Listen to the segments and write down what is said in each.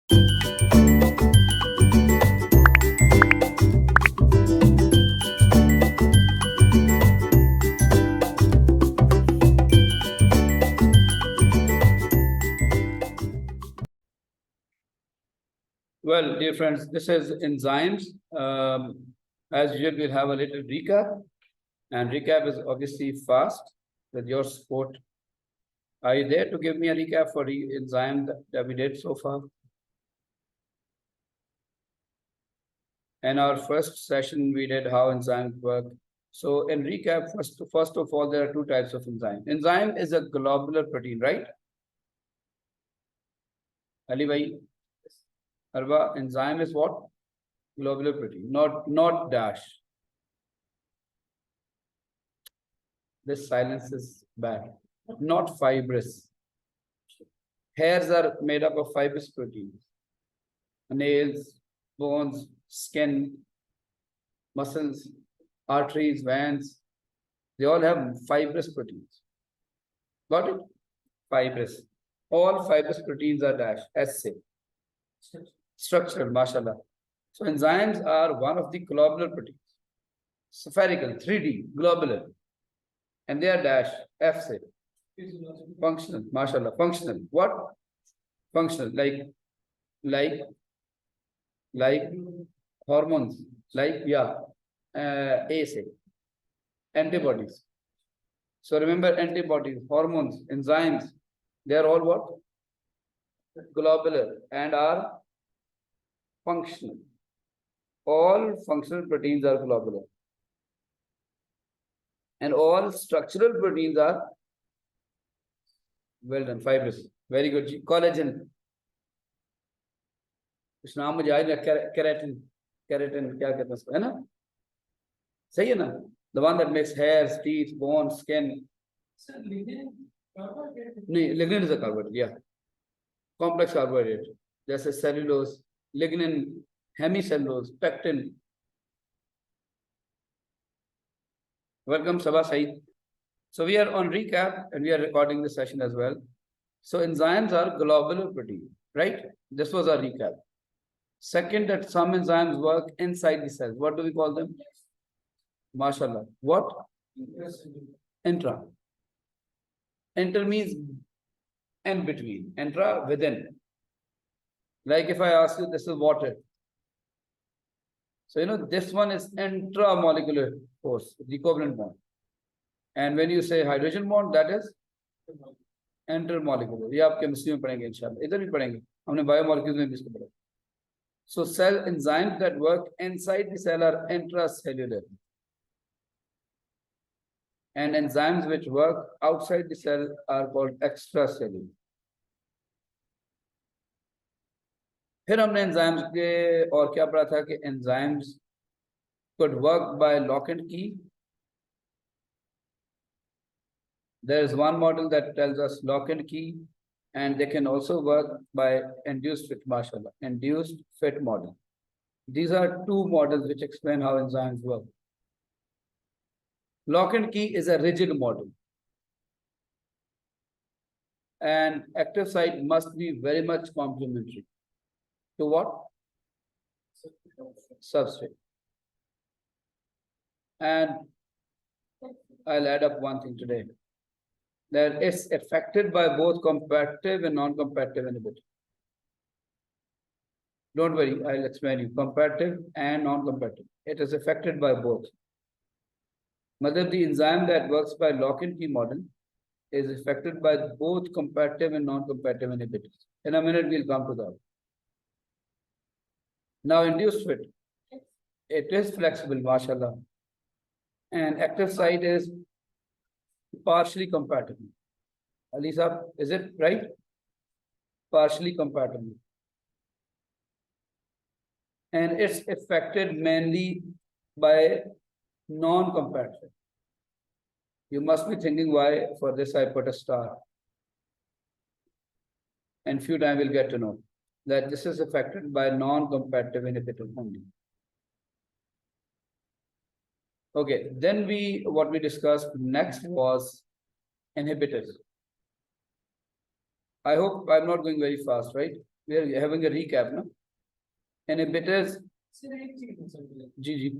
Well, dear friends, this is Enzymes. As usual, we'll have a little recap. And recap is obviously fast with your support. Are you there to give me a recap for the enzyme that we did so far? In our first session, we did how enzymes work. So in recap, first of all, there are two types of enzyme. Enzyme is a globular protein, right? Ali bhai, Arba, enzyme is what? Globular protein, not dash. This silence is bad. Not fibrous. Hairs are made up of fibrous proteins. Nails, bones, skin, muscles, arteries, veins, they all have fibrous proteins. Got it? Fibrous. All fibrous proteins are dash, SA. Structural, mashallah. So enzymes are one of the globular proteins. Spherical, 3D, globular. And they are dash, FC. Functional, mashallah. Functional. What? Functional, like hormones, ASA, antibodies. So remember, antibodies, hormones, enzymes, they are all what? Globular and are functional. All functional proteins are globular. And all structural proteins are, well done, fibrous. Very good. Collagen. कुछ नाम मुझे आज keratin क्या कहते हैं उसको, है ना? सही है ना? The one that makes hairs, teeth, bones, skin. नहीं, lignin is a carbohydrate, yeah. Complex carbohydrate, जैसे cellulose, lignin, hemicellulose, pectin. Welcome, Sabah Saeed. So we are on recap and we are recording this session as well. So enzymes are globular protein, right? This was our recap. Second, that some enzymes work inside the cells. What do we call them? MashaAllah. What? Intra. Inter means in between. Intra, within. Like if I ask you, this is water. So, this one is intramolecular force, the covalent bond. And when you say hydrogen bond, that is intermolecular. ये आप chemistry में पढ़ेंगे इंशाल्लाह. इधर भी पढ़ेंगे. हमने biomolecules में भी इसको पढ़ा. So cell enzymes that work inside the cell are intracellular. And enzymes which work outside the cell are called extracellular. फिर हमने enzymes के और क्या पढ़ा था कि enzymes could work by lock and key. There is one model that tells us lock and key, and they can also work by induced fit, mashallah, induced fit model. These are two models which explain how enzymes work. Lock and key is a rigid model. And active site must be very much complementary. To what? Substrate. And I'll add up one thing today. That it's affected by both competitive and non-competitive inhibitor. Don't worry, I'll explain you. Competitive and non-competitive. It is affected by both. Matlab, the enzyme that works by lock and key model is affected by both competitive and non-competitive inhibitors. In a minute, we'll come to that. Now, induced fit. It is flexible, mashallah. And active site is partially compatible. Ali Sahab, is it right? Partially compatible. And it's affected mainly by non-compatible. You must be thinking why for this I put a star. And few times we'll get to know that this is affected by non-competitive inhibitor only. Okay, then what we discussed next was inhibitors. I hope I'm not going very fast, right? we are having a recap, no? Inhibitors. Ji ji.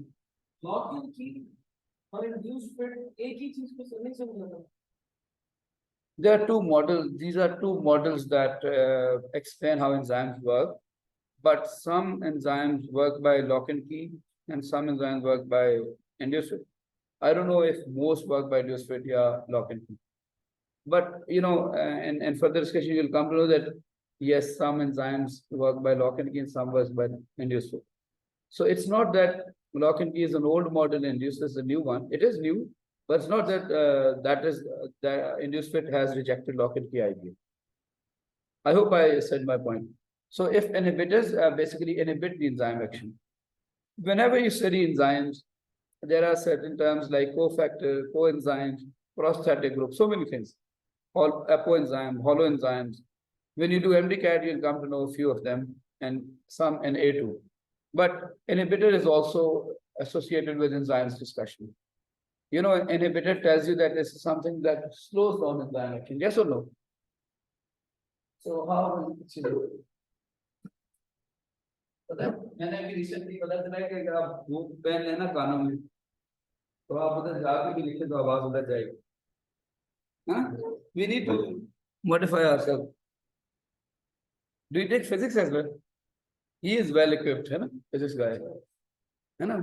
Lock and key और induced fit एक ही चीज को नहीं समझ. There are two models. These are two models that explain how enzymes work. But some enzymes work by lock and key, and some enzymes work by induced fit. I don't know if most work by induced fit or lock and key. But and further discussion, you'll come to know that yes, some enzymes work by lock and key, and some work by induced fit. So it's not that lock and key is an old model and induced is a new one. It is new, but it's not that that induced fit has rejected lock and key idea. I hope I said my point. So if inhibitors basically inhibit the enzyme action. Whenever you study enzymes, there are certain terms like cofactor, coenzymes, prosthetic group, so many things. All apoenzyme, holoenzymes. When you do MDCAT, you'll come to know a few of them and some in A2. But inhibitor is also associated with enzymes discussion. Inhibitor tells you that this is something that slows down enzyme action. Yes or no? So how will you do it? मैंने अभी recently पता चला कि अगर आप वो pen लेना कानों में तो आप उधर जाके भी लिखे तो आवाज उधर जाएगी. We need to modify ourselves. Do you take physics as well? He is well equipped, है ना, physics guy, है ना.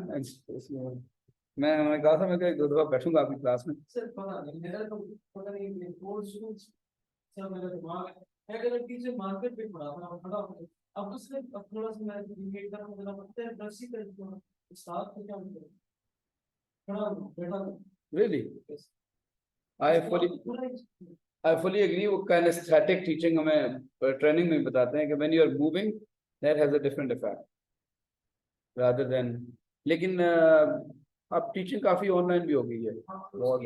मैं कहा था मैं एक दो दफा बैठूंगा आपकी क्लास में. सर पता नहीं मेरा तो पता नहीं कोर्स सर मेरा दिमाग है अगर टीचर मार्केट पे पढ़ा था पढ़ा अब तो सिर्फ अब थोड़ा सा मैं रिलेट कर मुझे लगता है दर्शी कर दो स्टार्ट तो क्या होता है थोड़ा बेटा. Really? I fully agree. वो kinesthetic teaching हमें ट्रेनिंग में बताते हैं कि when you are moving that has a different effect rather than. लेकिन अब टीचिंग काफी ऑनलाइन भी हो गई है बहुत.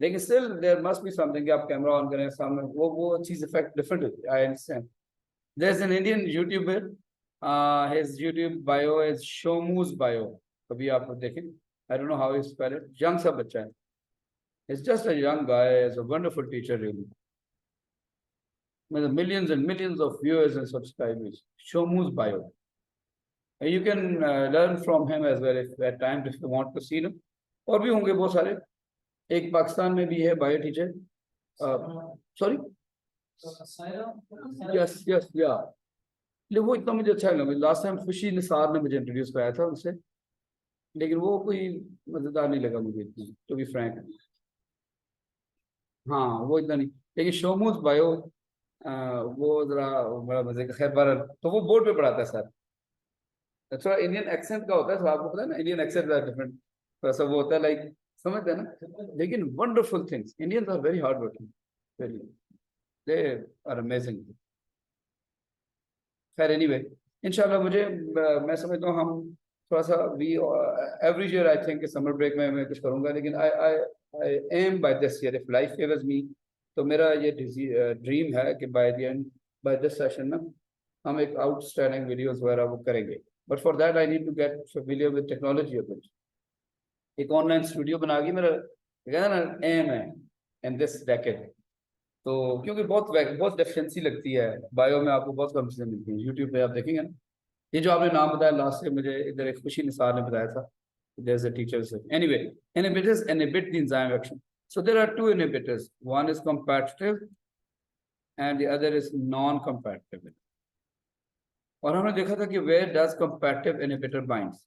लेकिन still there must be something कि आप कैमरा ऑन करें सामने वो चीज इफेक्ट डिफरेंट होती है. I understand. There's an Indian YouTuber. His YouTube bio is Shomu's bio. कभी आप देखें. I don't know how he spell it. Young सा बच्चा है. He's just a young guy. He's a wonderful teacher, really. With millions and millions of viewers and subscribers. Shomu's bio. You can learn from him as well if at times if you want to see him. और भी होंगे बहुत सारे. एक पाकिस्तान में भी है bio teacher. Sorry. Yes, yeah. लेकिन वो इतना मुझे अच्छा लगा. लास्ट टाइम खुशी निसार ने मुझे इंट्रोड्यूस कराया था उनसे, लेकिन वो कोई मजेदार नहीं लगा मुझे इतना, टू बी फ्रैंक. हाँ वो इतना नहीं. लेकिन शोमूज बायो वो जरा बड़ा मजे का. खैर बार तो वो बोर्ड पे पढ़ाता है सर. थोड़ा इंडियन एक्सेंट का होता है. आपको पता है ना इंडियन एक्सेंट डिफरेंट थोड़ा सा वो होता है लाइक समझते हैं ना. लेकिन wonderful things. Indians are very hard working. Very they are amazing. खैर एनीवे इंशाल्लाह मुझे मैं समझता हूँ हम थोड़ा सा we every year I think summer break में मैं कुछ करूँगा. लेकिन I am by this year if life favours me तो मेरा ये ड्रीम है कि by the end by this session ना हम एक आउटस्टैंडिंग वीडियोस वगैरह वो करेंगे. But for that I need to get familiar with technology of it. एक ऑनलाइन स्टूडियो बना के मेरा कहना ना एम है इन दिस डेकेड. तो क्योंकि बहुत डेफिशिएंसी लगती है बायो में. आपको बहुत कम चीजें मिलती हैं. यूट्यूब पे आप देखेंगे ना. ये जो आपने नाम बताया लास्ट से मुझे इधर एक खुशी निसार ने बताया था. There's a teacher. Anyway, inhibitors inhibit the enzyme action. So there are two inhibitors. One is competitive and the other is non-competitive. और हमने देखा था कि where does competitive inhibitor binds.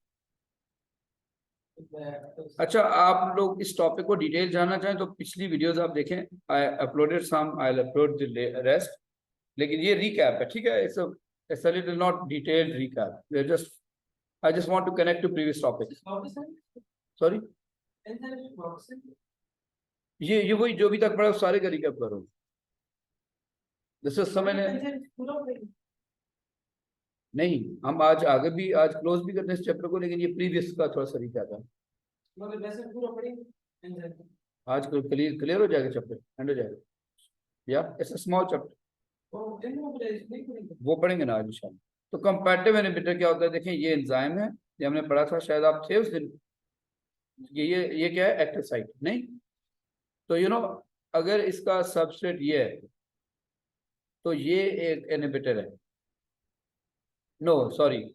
अच्छा आप लोग इस टॉपिक को डिटेल जानना चाहें तो पिछली वीडियोस आप देखें. I uploaded some, I will upload the rest. लेकिन ये रिकैप है, ठीक है. It's a little not detailed recap. We are just I just want to connect to previous topic. Sorry ये वही जो भी तक पढ़ा सारे का रिकैप करो. जैसे समय ने नहीं हम आज आगे भी आज क्लोज भी करते हैं इस चैप्टर को. लेकिन ये प्रीवियस का थोड़ा सा रिकैप है. आज को क्लियर हो जाएगा चैप्टर. एंड हो जाएगा या इट्स अ स्मॉल चैप्टर. वो पढ़ेंगे ना आज इंशाल्लाह. तो कंपैरेटिव इनहिबिटर क्या होता है. देखें ये एंजाइम है. ये हमने पढ़ा था शायद आप थे उस दिन. ये क्या है एक्टिव साइट नहीं. तो अगर इसका सबस्ट्रेट ये है तो ये एक इनहिबिटर है. No, sorry.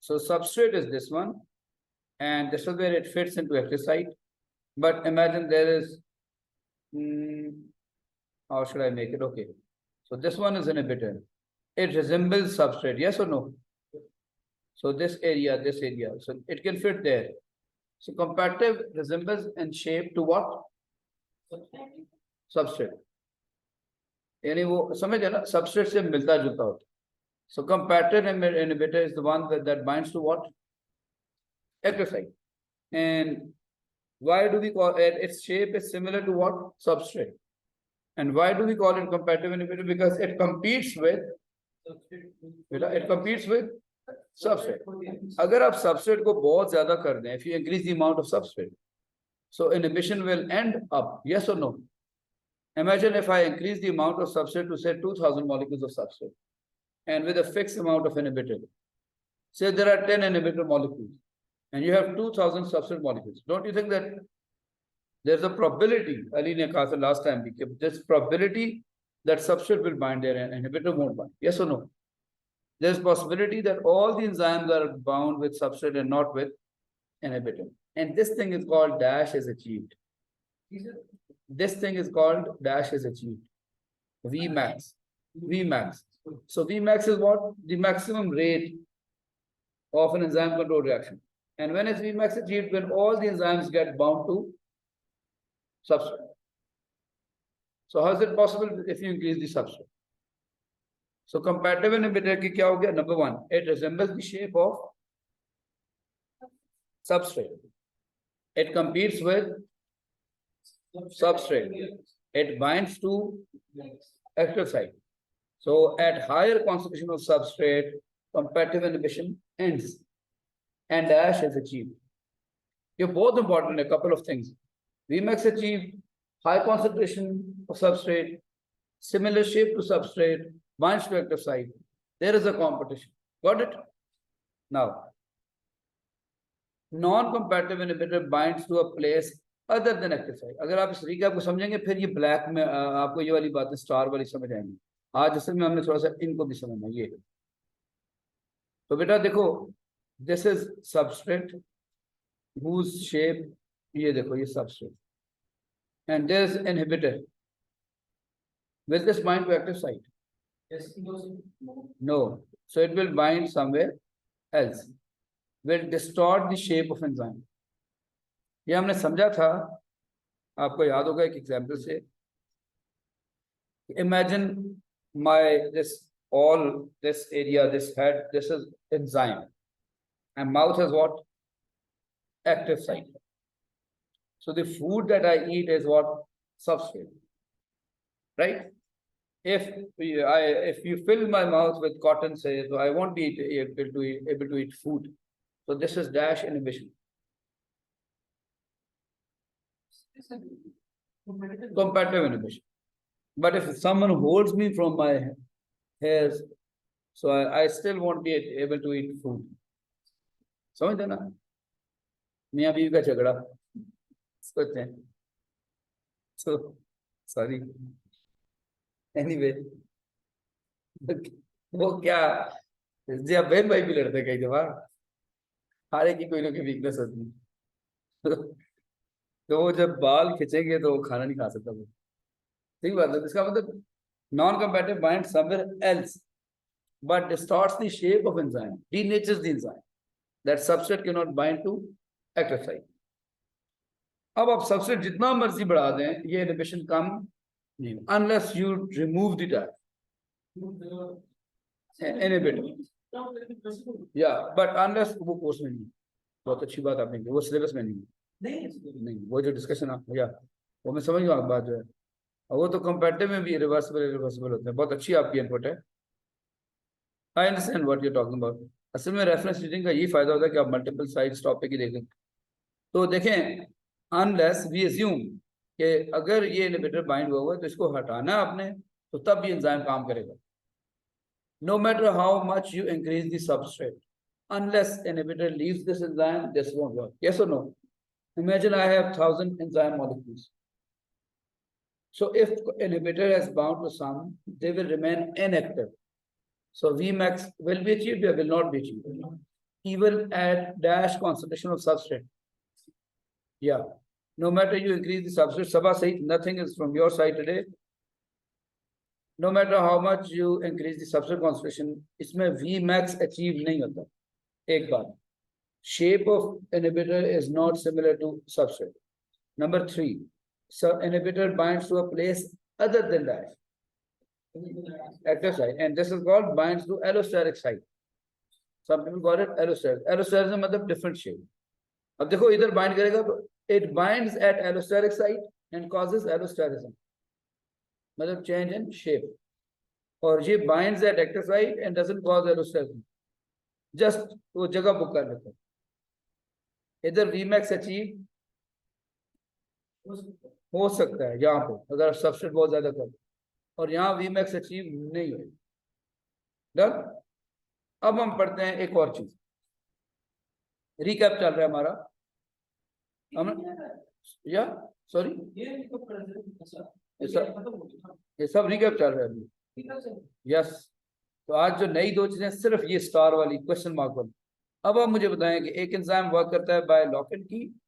So substrate is this one, and this is where it fits into active site. But imagine there is, how should I make it? Okay. So this one is inhibitor. It resembles substrate, yes or no? So this area, so it can fit there. So comparative resembles in shape to what? Substrate. यानी वो समझ है ना, substrate से मिलता जुलता होता. So comparative inhibitor is the one that binds to what? Active site. And why do we call it? Its shape is similar to what? Substrate. And why do we call it comparative inhibitor? Because it competes with substrate. अगर आप substrate को बहुत ज़्यादा कर दें, if you increase the amount of substrate, so inhibition will end up, yes or no? Imagine if I increase the amount of substrate to say 2000 molecules of substrate, and with a fixed amount of inhibitor. Say there are 10 inhibitor molecules, and you have 2000 substrate molecules. Don't you think that there's a probability, Ali ne kaha tha last time, there's probability that substrate will bind there and inhibitor won't bind? Yes or no? There's possibility that all the enzymes are bound with substrate and not with inhibitor. And this thing is called dash is achieved. This thing is called dash is achieved. Vmax. Vmax. So Vmax is what? The maximum rate of an enzyme control reaction. And when is Vmax achieved? When all the enzymes get bound to substrate. So how is it possible if you increase the substrate? So comparative inhibitor ki kya ho gaya? Number one, it resembles the shape of substrate. It competes with substrate. It binds to active site. So at higher concentration of substrate, comparative inhibition ends and dash is achieved. You're both important, a couple of things. Vmax achieved, high concentration of substrate, similar shape to substrate, binds to active site. There is a competition. Got it? Now, non-comparative inhibitor binds to a place other than active site. अगर आप इस recap को समझेंगे, फिर ये black में आपको ये वाली बातें star वाली समझ आएंगी. आज असल में हमने थोड़ा सा इनको भी समझना ये. तो बेटा देखो, this is substrate whose shape, ये देखो ये substrate, and there is inhibitor. Will this bind to active site? Yes, No. So it will bind somewhere else. Will distort the shape of enzyme. ये हमने समझा था, आपको याद होगा एक एग्जाम्पल से. Imagine this area, this head, this is enzyme, and mouth is what? Active site. So the food that I eat is what? Substrate, right? If you fill my mouth with cotton, say, so I won't be able to eat food. So this is dash inhibition. Comparative inhibition. But if someone holds me from my hairs, so I still won't be able to eat food. समझते ना? मियाँ बीवी का झगड़ा सोचते हैं. So sorry. Anyway, वो क्या जब बहन भाई भी लड़ते कई दफा, हर एक की कोई ना कोई वीकनेस होती है. तो वो जब बाल खिंचेंगे तो वो खाना नहीं खा सकता वो. ठीक बात है. इसका मतलब non compatible bind somewhere else but distorts the shape of enzyme, denatures the enzyme. That substrate cannot bind to active site. अब आप substrate जितना मर्जी बढ़ा दें, ये inhibition कम नहीं, unless you remove the tag. Inhibitor. Yeah, but unless वो course में नहीं. बहुत अच्छी बात आपने की, वो सिलेबस में नहीं, वो जो डिस्कशन आप या वो मैं समझ गया बात जो है, और वो तो कंपैरेटिव में भी रिवर्सिबल होते हैं. बहुत अच्छी आपकी इनपुट है. I understand what you're talking about. असल में रेफरेंस रीडिंग का ये फायदा होता है कि आप मल्टीपल साइड्स टॉपिक ही देखें. तो देखें, अनलेस वी अज्यूम कि अगर ये इनहिबिटर बाइंड हुआ है तो इसको हटाना है आपने, तो तब भी एंजाइम काम करेगा. No matter how much you increase the substrate, unless inhibitor leaves this enzyme, this won't work. Yes or no? Imagine I have 1000 enzyme molecules. So if inhibitor has bound to some, they will remain inactive. So Vmax will be achieved or will not be achieved. Even at dash concentration of substrate. Yeah. No matter you increase the substrate, Sabha said nothing is from your side today. No matter how much you increase the substrate concentration, इसमें Vmax achieve नहीं होता. एक बात. Shape of inhibitor is not similar to substrate. Number 3, so inhibitor binds to a place other than dash. Active site, and this is called binds to allosteric site. Some people call it allosteric. Allosterism मतलब different shape. अब देखो इधर bind करेगा तो it binds at allosteric site and causes allosterism. मतलब change in shape. और ये binds at active site and doesn't cause allosterism. Just वो जगह बुक कर लेता है. इधर Vmax achieve हो सकता है यहाँ पे अगर सबस्ट्रेट बहुत ज्यादा कर और यहाँ Vmax अचीव नहीं है. डन. अब हम पढ़ते हैं एक और चीज. रिकैप चल रहा है हमारा. हम या सॉरी ये सब रिकैप चल रहा है अभी. यस. तो आज जो नई 2 चीजें सिर्फ ये स्टार वाली क्वेश्चन मार्क वाली. अब आप मुझे बताएं कि एक एंजाइम वर्क करता है बाय लॉक एंड की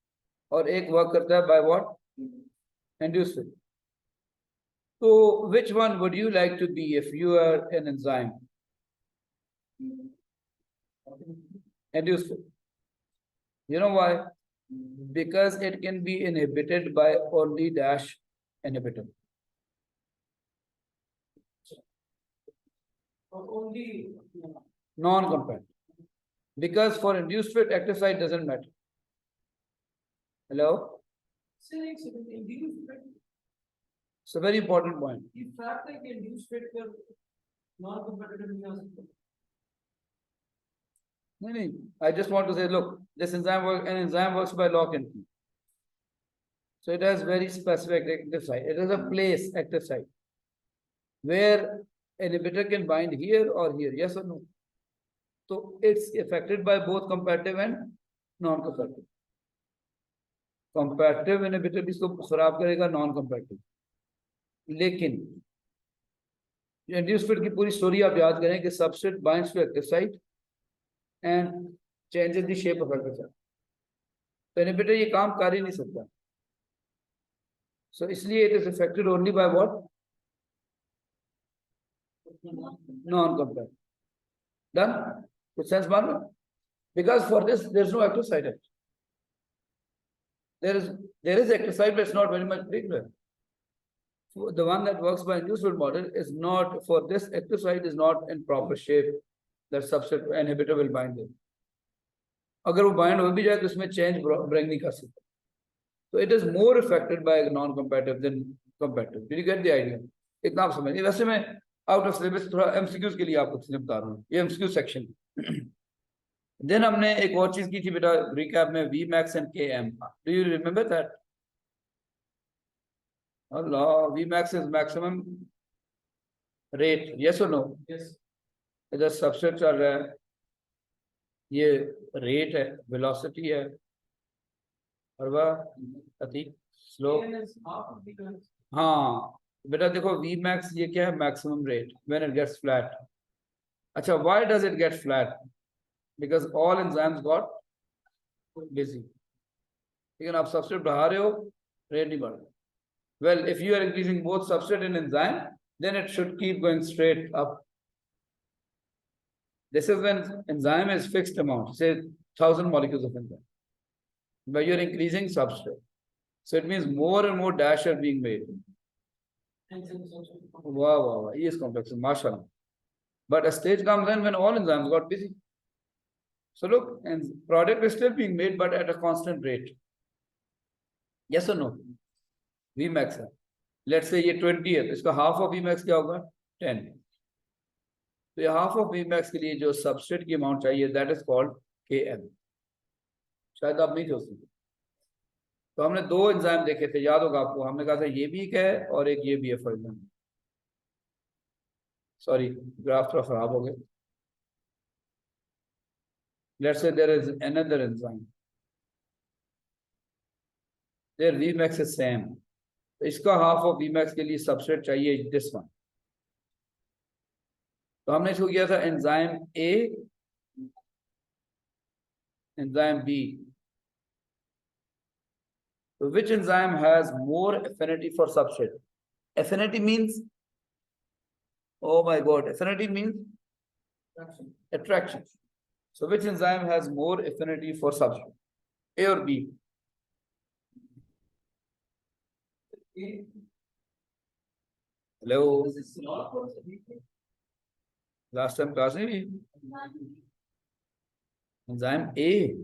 और एक वर्क करता है by what induced. So which one would you like to be if you are an enzyme? Induced. You know why? Because it can be inhibited by only dash inhibitor. Only Non-compatible. Because for induced fit, active site doesn't matter. Hello? It's a very important point. No, I just want to say, look, this enzyme works by lock and key. So it has very specific active site. It is a place active site where inhibitor can bind here or here. Yes or no? So it's affected by both competitive and non-competitive. Competitive inhibitor भी इसको खराब करेगा, non competitive. लेकिन induced fit की पूरी story आप याद करें कि substrate binds to active site and changes the shape of active site. तो inhibitor ये काम कर ही नहीं सकता. So इसलिए it is affected only by what? Non-competitive. Done? Good sense, Marlon? Because for this there is no active site. There is active site, but it's not very much bigger. So the one that works by induced model is not, for this active site is not in proper shape. That substrate inhibitor will bind it. अगर वो bind हो भी जाए तो उसमें change bring नहीं कर सकता. So it is more affected by non-competitive than competitive. Did you get the idea? इतना आप समझिए. वैसे मैं out of syllabus थोड़ा MCQs के लिए आपको चीजें बता रहा हूँ. ये MCQ section. Then हमने एक और चीज की थी बेटा recap में Vmax and Km. Do you remember that? Allah, Vmax is maximum rate. Yes or no? yes. इधर substrate चल रहा है. ये rate है, velocity है. और वह अति slope. हाँ बेटा देखो Vmax ये क्या है? Maximum rate when it gets flat. अच्छा, why does it get flat? Because all enzymes got busy. लेकिन आप substrate बढ़ा रहे हो, rate नहीं बढ़ रहा. Well, if you are increasing both substrate and enzyme, then it should keep going straight up. This is when enzyme is fixed amount, say 1,000 molecules of enzyme. But you're increasing substrate. So it means more and more dash are being made. Wow. He is complex, mashallah. But a stage comes in when all enzymes got busy. So look, and product is still being made, but at a constant rate. Yes or no? Vmax है. Let's say ये 20 है, तो इसका half of Vmax क्या होगा? 10. तो ये half of Vmax के लिए जो substrate की amount चाहिए, that is called Km. शायद आप नहीं सोच सकते. तो हमने 2 एंजाइम देखे थे, याद होगा आपको. हमने कहा था ये भी एक है और एक ये भी है. फॉर एग्जाम्पल, सॉरी ग्राफ थोड़ा खराब हो गया. Let's say there is another enzyme. Their Vmax is same. तो इसका हाफ ऑफ Vmax के लिए सबस्ट्रेट चाहिए दिस वन। तो हमने इसको किया था enzyme A, enzyme B. So which enzyme has more affinity for substrate? Affinity means, oh my God, affinity means attraction. So which enzyme has more affinity for substrate? A or B? Hello. Last time class में enzyme A,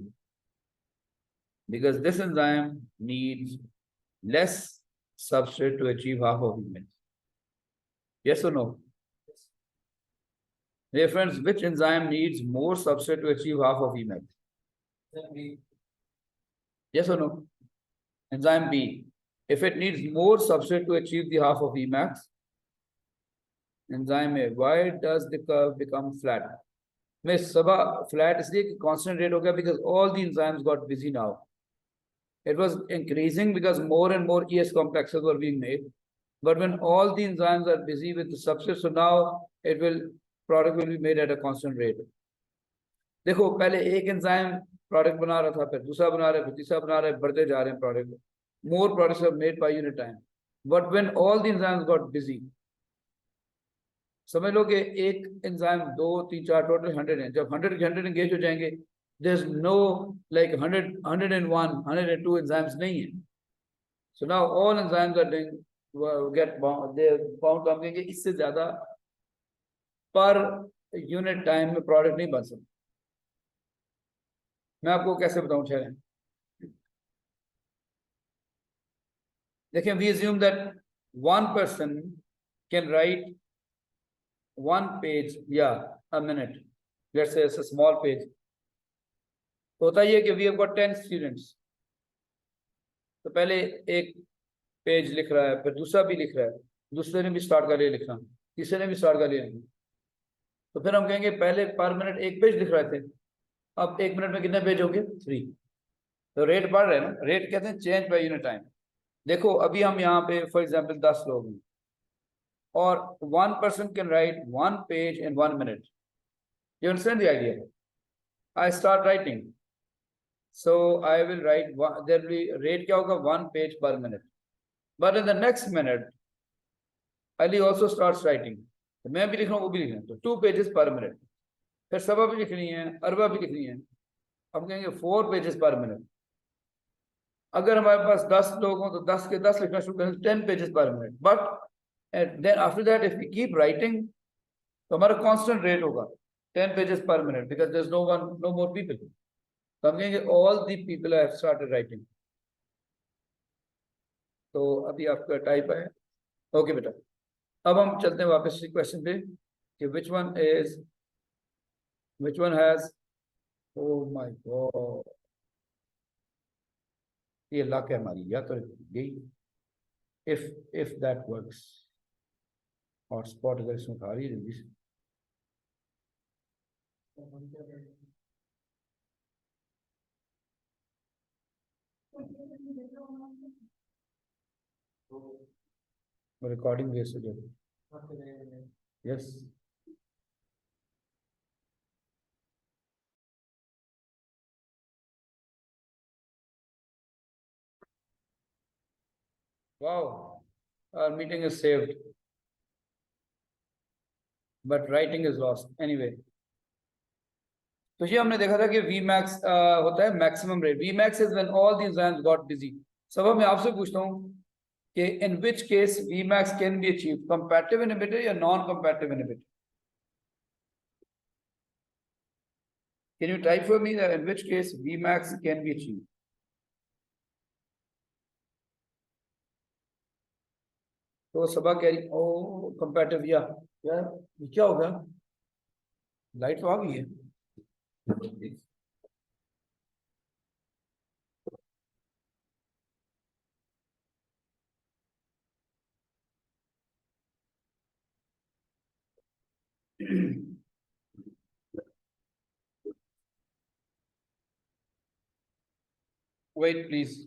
because this enzyme needs less substrate to achieve half of Vmax. Yes or no? Dear friends, which enzyme needs more substrate to achieve half of Vmax? Yes or no? Enzyme B. If it needs more substrate to achieve the half of Emax, enzyme A. Why does the curve become flat? Miss Sabah, flat is the constant rate okay, because all the enzymes got busy now. It was increasing because more and more ES complexes were being made. But when all the enzymes are busy with the substrate, so now product will be made at a constant rate. देखो पहले एक enzyme product बना रहा था, फिर दूसरा बना रहा है, फिर तीसरा बना रहा है, बढ़ते जा रहे हैं product. More products are made by unit time, but when all the enzymes got busy, समझ लो कि एक एंजाइम 2 3 4 टोटल 100 है, जब 100 एंगेज हो जाएंगे, there is no like 100 101 102 enzymes नहीं है। So now all enzymes are doing get bound, they bound, हम कहेंगे इससे ज्यादा पर यूनिट टाइम में प्रोडक्ट नहीं बन सकता। मैं आपको कैसे बताऊं ठहरें, देखिए, we assume that one person can write one page a minute, let's say it's a small page। तो होता ही है कि we have got 10 students, तो पहले एक पेज लिख रहा है, फिर दूसरा भी लिख रहा है, दूसरे ने भी स्टार्ट कर लिया लिखना, तीसरे ने भी स्टार्ट कर लिया, तो फिर हम कहेंगे पहले पर मिनट एक पेज लिख रहे थे, अब एक मिनट में कितने पेज हो गए? 3। तो रेट बढ़ रहा है ना, रेट कहते हैं चेंज बाय यूनिट टाइम। देखो अभी हम यहाँ पे फॉर एग्जांपल 10 लोग हैं और one person can write one page in 1 minute. You understand the idea? I start writing, so I will write one, there will be rate क्या होगा? 1 page per minute, but in the next minute Ali also starts writing, तो मैं भी लिख रहा हूँ, वो भी लिख रहे हैं, तो 2 pages per minute। फिर सबा भी लिखनी है, अरबा भी लिखनी है, हम कहेंगे 4 pages per minute। अगर हमारे पास 10 लोग हों तो 10 के 10 लिखना शुरू करें, 10 pages per minute, but and then after that if we keep writing, तो हमारा कांस्टेंट रेट होगा 10 pages per minute, because there's no more people। तो हम कहेंगे all the people have started writing। तो अभी आपका टाइप है, ओके बेटा। अब हम चलते हैं वापस क्वेश्चन पे कि which one has, oh my god, ये लक है हमारी, या तो यही, if that works, हॉटस्पॉट अगर इसमें खा रही है जल्दी से। रिकॉर्डिंग वेस्ट हो जाएगी। Yes, wow, our meeting is saved but writing is lost anyway। तो ये हमने देखा था कि Vmax होता है maximum rate. Vmax is when all the enzymes got busy। सब मैं आपसे पूछता हूँ कि in which case Vmax can be achieved, competitive inhibitor या non competitive inhibitor? Can you type for me that in which case Vmax can be achieved? तो सबा कह रही ओ competitive, या यार ये क्या होगा, लाइट तो आ गई है। Wait please,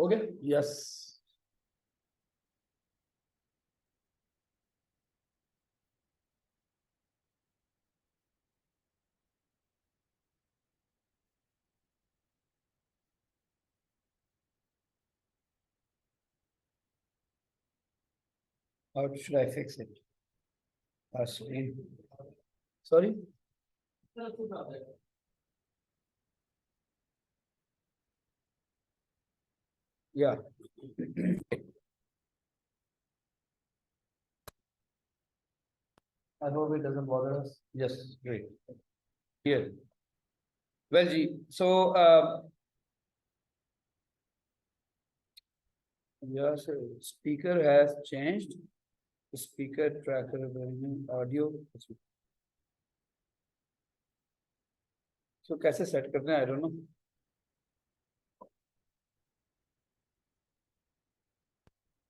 Okay, yes. How should I fix it? Screen. Sorry? Yeah. I hope it doesn't bother us. Yes, great. Here. Well, G, so yes, speaker has changed. Speaker tracker audio. So कैसे set करते हैं? I don't know.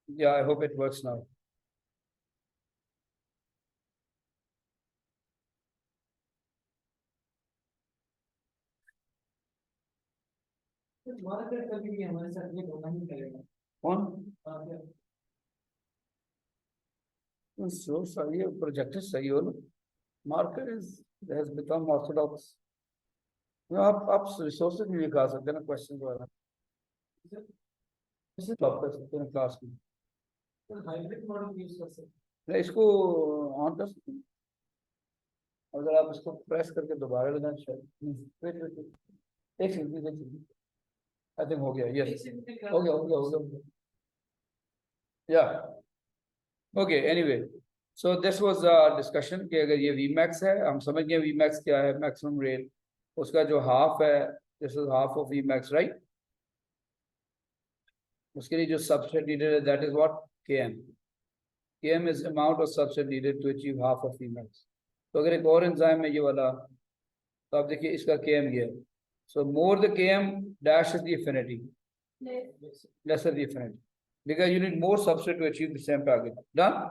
Yeah, I hope it works now. Market कभी भी हमारे साथ ये होना ही करेगा कौन? आगे So sorry, project is सही हो ना? Market has become orthodox. आप resources नहीं निकाल सकते ना question द्वारा. इसे stop कर सकते हैं क्लास में. तो हाइब्रिड मॉडल यूज कर सकते नहीं, इसको ऑन कर सकते हैं. अगर आप इसको प्रेस करके दोबारा लगाएं शायद. एक सेकंड. I think हो गया. Yes. हो गया. Yeah. Okay. Anyway, so this was a discussion कि अगर ये Vmax है, हम समझ गए Vmax क्या है, maximum rate, उसका जो half है, this is half of Vmax, right? उसके लिए जो substrate needed है, that is what? Km. Km is amount of substrate needed to achieve half of Vmax. तो अगर एक और enzyme है ये वाला, तो आप देखिए इसका Km ये है. So more the Km dash is the affinity, lesser the affinity, because you need more substrate to achieve the same target. Done?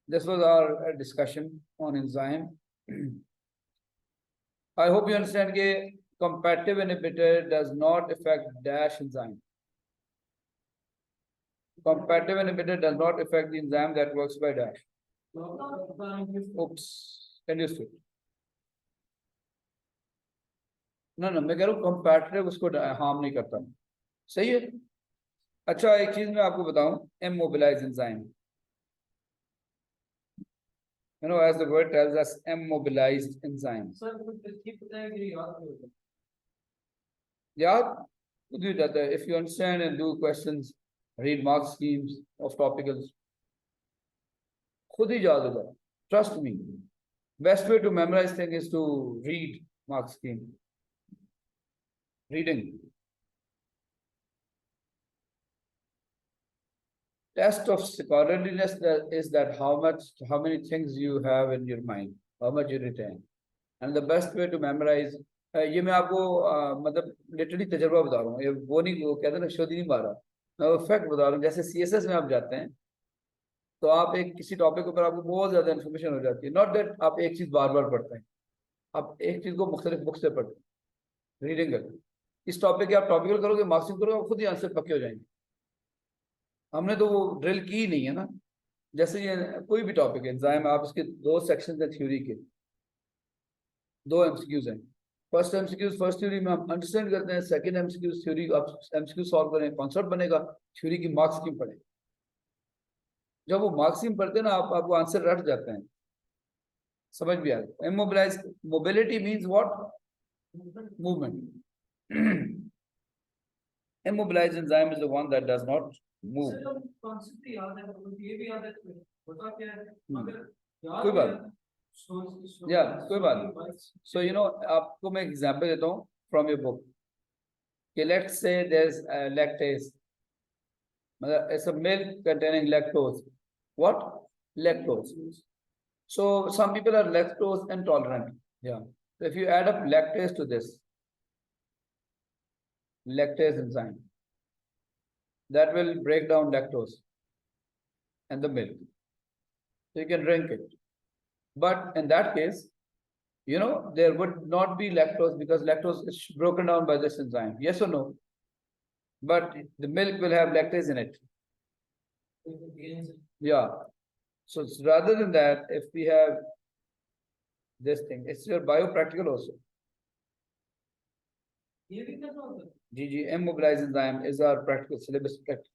This was our discussion on enzyme. I hope you understand that competitive inhibitor does not affect dash enzyme. Competitive inhibitor does not affect the enzyme that works by dash. Oops, understood. No, मैं कह रहा हूँ competitive उसको harm नहीं करता. सही है. अच्छा, एक चीज मैं आपको बताऊं, immobilized enzyme. You know, as the word tells us, immobilized enzyme. Sir कुछ तरकीब बताएं कि याद हो Yeah, do that. If you understand and do questions, read mark schemes of topicals. खुद ही याद होगा. Trust me. Best way to memorize thing is to read mark scheme. Reading. Test of scholarliness is that how many things you have in your mind, how much you retain. And the best way to memorize, ये मैं आपको मतलब literally तजर्बा बता रहा हूँ. ये वो नहीं, वो कहते हैं ना शोध नहीं मारा, मैं वो फैक्ट बता रहा हूँ. जैसे CSS में आप जाते हैं तो आप एक किसी टॉपिक के ऊपर आपको बहुत ज्यादा इन्फॉर्मेशन हो जाती है. नॉट दैट आप एक चीज बार बार पढ़ते हैं, आप एक चीज को मुख्तलिफ बुक से पढ़ते हैं, रीडिंग करके. इस टॉपिक की आप टॉपिकल करोगे, मार्क्सिंग करोगे, आप खुद ही आंसर पक्के हो जाएंगे. हमने तो वो ड्रिल की ही नहीं है ना. जैसे ये कोई भी टॉपिक है, एंजाइम, आप इसके दो सेक्शन हैं थ्योरी के, दो MCQs हैं. फर्स्ट MCQs फर्स्ट थ्योरी में हम अंडरस्टैंड करते हैं, सेकंड MCQs थ्योरी आप MCQ सॉल्व करें, कॉन्सेप्ट बनेगा, थ्योरी की मार्क्स की पढ़े. जब वो मार्क्सिंग पढ़ते हैं ना, आपको आंसर रट जाते हैं, समझ भी आएगा. Immobilise, mobility means what? Movement. Immobilized enzyme is the one that does not move. Sir concept याद है तो ये भी याद है बता क्या है अगर कोई बात. Yeah, कोई बात नहीं. So you know, आपको मैं एग्जांपल देता हूँ from your book. Okay, let's say there's lactase. It's a milk containing lactose. What? Lactose. So some people are lactose intolerant. Yeah. So if you add up lactase to this, lactase enzyme, that will break down lactose and the milk. So you can drink it. But in that case, you know, there would not be lactose because lactose is broken down by this enzyme. Yes or no? but the milk will have lactase in it. Yeah. So rather than that, if we have this thing, it's your biopractical also. GG, immobilized enzyme is our practical syllabus practical.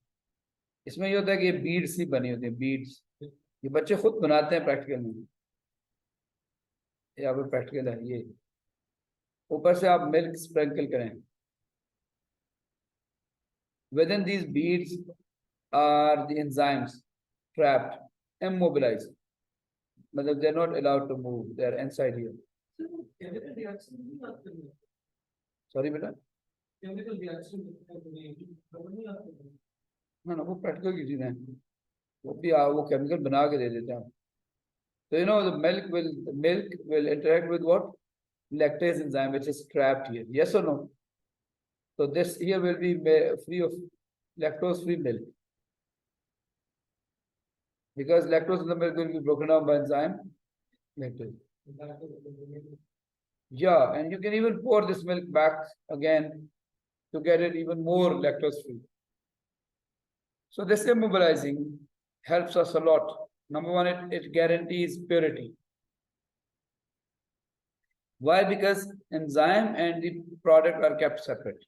इसमें ये होता है कि ये beads ही बनी होती है, beads ये बच्चे खुद बनाते हैं प्रैक्टिकल में. यहाँ पर प्रैक्टिकल है ये, ऊपर से आप मिल्क स्प्रिंकल करें. Within these beads are the enzymes trapped, immobilized. मतलब they're not allowed to move, they're inside here. Sorry बेटा. ना वो प्रैक्टिकल की चीजें हैं, वो भी वो केमिकल बना के दे देते हैं. So you know the milk will interact with what? Lactase enzyme, which is trapped here. Yes or no? So this here will be free of lactose-free milk, because lactose in the milk will be broken down by enzyme lactase. Yeah, and you can even pour this milk back again to get it even more lactose-free. So this immobilizing helps us a lot. Number one, it guarantees purity. Why? Because enzyme and the product are kept separate.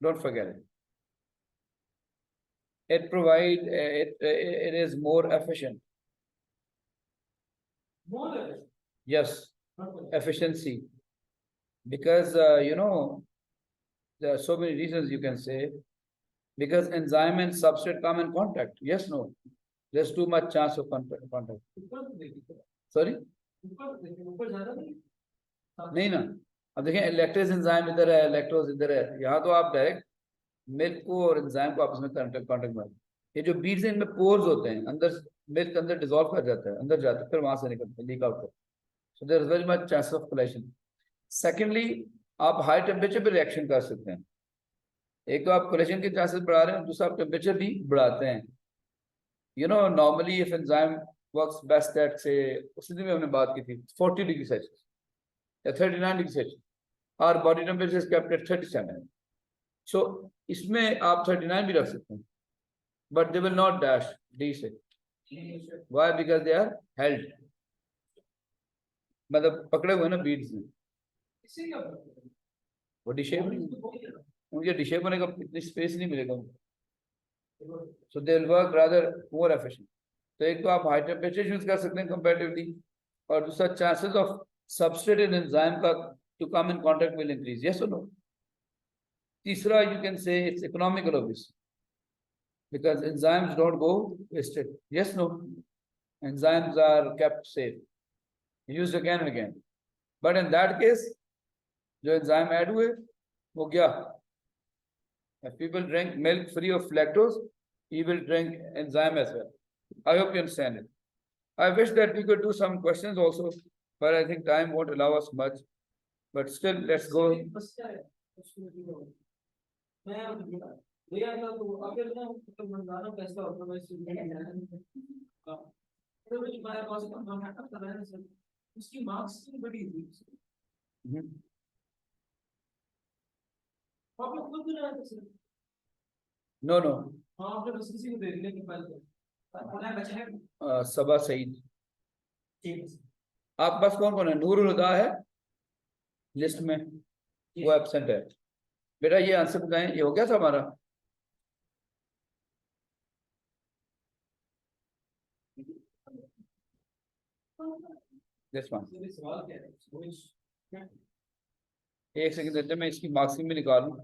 Don't forget it. It is more efficient. Yes, efficiency. Because you know, there are so many reasons you can say. Because enzyme and substrate come in contact. Yes, no. There's too much chance of contact. Sorry? नहीं ना. अब देखें lactase enzyme इधर है, lactose इधर है. यहाँ तो आप डायरेक्ट मिल्क को और एंजाइम को आपस में कांटेक्ट में. ये जो बीड्स हैं इनमें पोर्स होते हैं, अंदर मिल्क अंदर डिसॉल्व कर जाता है, अंदर जाता है, फिर वहां से निकलता है, लीक आउट करता है. So there is very much chance of collision. Secondly, आप हाई टेम्परेचर पे रिएक्शन कर सकते हैं. एक तो आप कोलेशन के चांसेस बढ़ा रहे हैं, दूसरा आप टेम्परेचर भी बढ़ाते हैं. You know, normally if enzyme works best at say, उसी दिन में हमने बात की थी 40 डिग्री सेल्सियस या 39 degree Celsius. Our body temperature is kept at 37. So इसमें आप 39 भी रख सकते हैं, but they will not dash D से. Why? Because they are held. मतलब पकड़े हुए ना बीड्स में. वो डिशेप उनके डिशेप होने का इतनी स्पेस नहीं मिलेगा. So they'll work rather more efficient. तो एक तो आप हाई टेम्परेचर यूज कर सकते हैं कंपैरेटिवली, और दूसरा chances of substrate and enzyme का to come in contact will increase. Yes और नो. तीसरा, you can say it's economical of this, because enzymes don't go wasted. Yes, no. Enzymes are kept safe, used again and again. But in that case, जो enzyme add हुए वो क्या? If people drink milk free of lactose, he will drink enzyme as well. I hope you understand it. I wish that we could do some questions also, but I think time won't allow us much. But still, let's go. No, no. सबा सईद. आप बस कौन कौन है? नूरुल हुदा है list में, वो absent है. बेटा ये आंसर बताएं, ये हो गया था हमारा. एक सेकंड देते, मैं इसकी मार्क्सिंग में निकालूं.